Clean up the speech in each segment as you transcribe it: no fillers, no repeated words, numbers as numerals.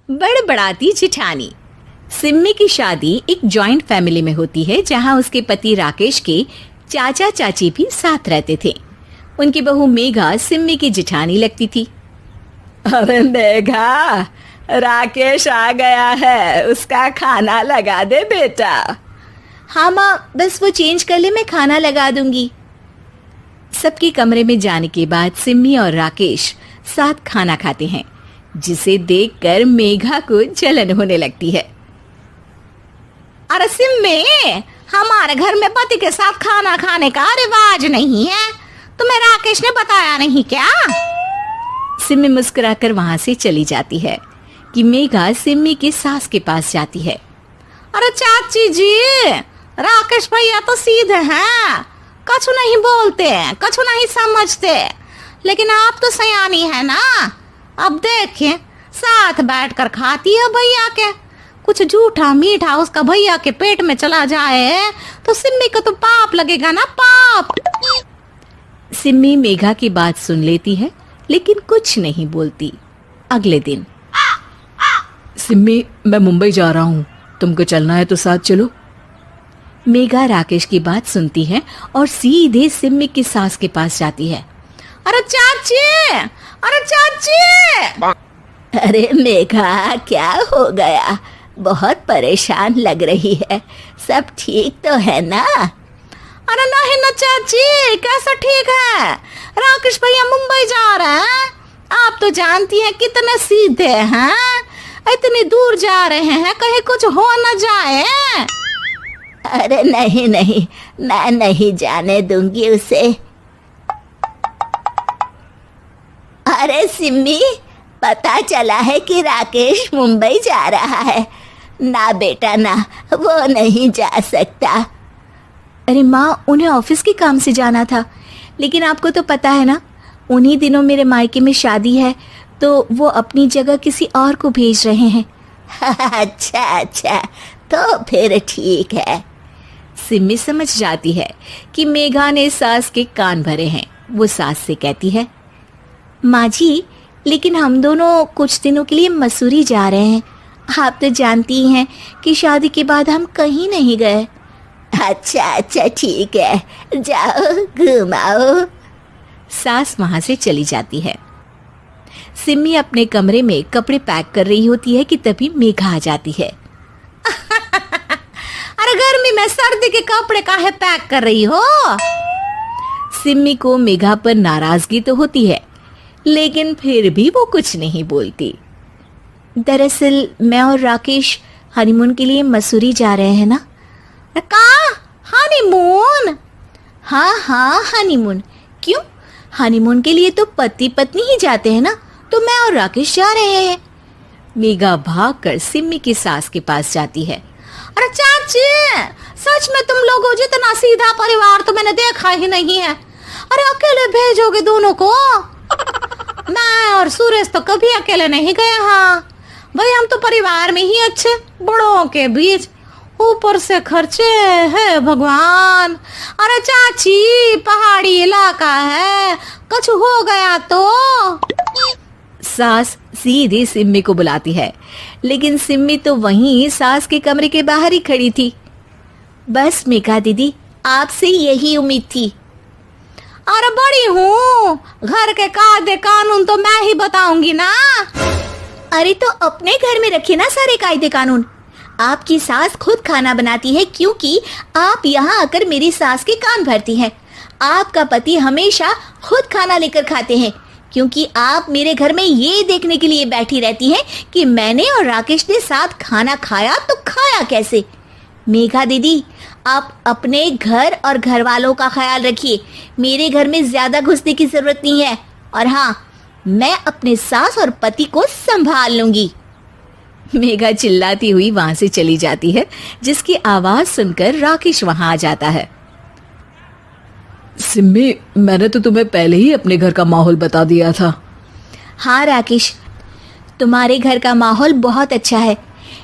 बड़बड़ाती जिठानी। सिम्मी की शादी एक जॉइंट फैमिली में होती है जहां उसके पति राकेश के चाचा चाची भी साथ रहते थे। उनकी बहू मेघा सिम्मी की जिठानी लगती थी। अरे मेघा, राकेश आ गया है, उसका खाना लगा दे बेटा। हाँ माँ, बस वो चेंज कर ले, मैं खाना लगा दूंगी। सबके कमरे में जाने के बाद सिम्मी और राकेश साथ खाना खाते हैं, जिसे देखकर मेघा को जलन होने लगती है। अरे सिम्मी, हमारे घर में पति के साथ खाना खाने का रिवाज नहीं है, तुम्हें राकेश ने बताया नहीं क्या? सिम्मी मुस्कुराकर वहां से चली जाती है कि मेघा सिम्मी की सास के पास जाती है। अरे चाची जी, राकेश भैया तो सीधे हैं, कछु नहीं बोलते, कछु नहीं समझते, लेकिन आप तो सयानी है ना। अब देखिए, साथ बैठकर खाती है भैया के, कुछ झूठा मीठा उसका भैया के पेट में चला जाए तो सिम्मी को तो पाप लगेगा ना, पाप। सिम्मी मेघा की बात सुन लेती है लेकिन कुछ नहीं बोलती। अगले दिन, सिम्मी, मैं मुंबई जा रहा हूँ, तुमको चलना है तो साथ चलो। मेघा राकेश की बात सुनती है और सीधे सिम्मी की सास के पास जाती है। अरे चाची, अरे चाची। अरे मेघा, क्या हो गया? बहुत परेशान लग रही है, सब ठीक तो है ना? अरे नहीं ना चाची, कैसा ठीक है? राकेश भैया मुंबई जा रहे हैं, आप तो जानती हैं कितने सीधे हैं, इतनी दूर जा रहे हैं, कहीं कुछ हो न जाए। अरे नहीं नहीं, मैं नहीं जाने दूंगी उसे। अरे सिम्मी, पता चला है कि राकेश मुंबई जा रहा है। ना बेटा ना, वो नहीं जा सकता। अरे माँ, उन्हें ऑफिस के काम से जाना था, लेकिन आपको तो पता है ना, उन्हीं दिनों मेरे मायके में शादी है, तो वो अपनी जगह किसी और को भेज रहे हैं। अच्छा अच्छा, तो फिर ठीक है। सिम्मी समझ जाती है कि मेघा ने सास के कान भरे हैं। वो सास से कहती है, माँ जी, लेकिन हम दोनों कुछ दिनों के लिए मसूरी जा रहे हैं। आप तो जानती हैं कि शादी के बाद हम कहीं नहीं गए। अच्छा अच्छा, ठीक है, जाओ घुमाओ। सास वहां से चली जाती है। सिम्मी अपने कमरे में कपड़े पैक कर रही होती है कि तभी मेघा आ जाती है। अरे गर्मी में सर्दी के कपड़े काहे पैक कर रही हो? सिम्मी को मेघा पर नाराजगी तो होती है, लेकिन फिर भी वो कुछ नहीं बोलती। दरअसल मैं और राकेश हनीमून के लिए मसूरी जा रहे हैं ना। का हनीमून? हाँ हाँ, हनीमून। क्यों? हनीमून के लिए तो पति पत्नी ही जाते हैं ना, तो मैं और राकेश जा रहे हैं। मेघा भागकर सिम्मी की सास के पास जाती है। अरे चाची, सच में तुम लोगों जितना सीधा परिवार तो मैंने देखा ही नहीं है। अरे अकेले भेजोगे दोनों को? मैं और सुरेश तो कभी अकेले नहीं गए। हाँ भाई, हम तो परिवार में ही अच्छे, बड़ों के बीच, ऊपर से खर्चे है भगवान। अरे चाची, पहाड़ी इलाका है, कुछ हो गया तो? सास सीधे सिम्मी को बुलाती है, लेकिन सिम्मी तो वहीं सास के कमरे के बाहर ही खड़ी थी। बस मेघा दीदी, आपसे यही उम्मीद थी। अरे बड़ी हूँ, घर के कायदे कानून तो मैं ही बताऊंगी ना। अरे तो अपने घर में रखिए ना सारे कायदे कानून। आपकी सास खुद खाना बनाती है, क्योंकि आप यहाँ आकर मेरी सास के कान भरती हैं। आपका पति हमेशा खुद खाना लेकर खाते हैं, क्योंकि आप मेरे घर में ये देखने के लिए बैठी रहती हैं कि मैंने और राकेश ने साथ खाना खाया तो खाया कैसे। मेघा दीदी, आप अपने घर और घर वालों का ख्याल रखिए। मेरे घर में ज्यादा घुसने की जरूरत नहीं है, और हाँ, मैं अपने सास और पति को संभाल लूंगी। मेघा चिल्लाती हुई वहां से चली जाती है, जिसकी आवाज सुनकर राकेश वहां आ जाता है। सिम्मी, मैंने तो तुम्हें पहले ही अपने घर का माहौल बता दिया था। हाँ राकेश, तुम्हारे घर का माहौल बहुत अच्छा है,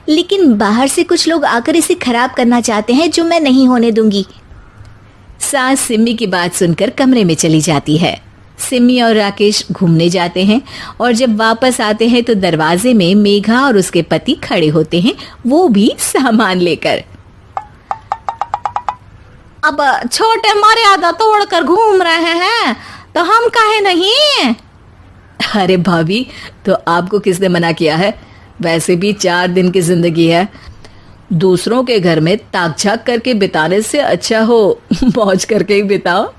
लेकिन बाहर से कुछ लोग आकर इसे खराब करना चाहते हैं, जो मैं नहीं होने दूंगी। सास सिम्मी की बात सुनकर कमरे में चली जाती है। सिमी और राकेश घूमने जाते हैं और जब वापस आते हैं तो दरवाजे में मेघा और उसके पति खड़े होते हैं, वो भी सामान लेकर। अब छोटे मर्यादा तोड़कर घूम रहे हैं तो हम काहे नहीं। अरे भाभी, तो आपको किसने मना किया है? वैसे भी 4 दिन की जिंदगी है, दूसरों के घर में ताक झाक करके बिताने से अच्छा हो मौज करके ही बिताओ।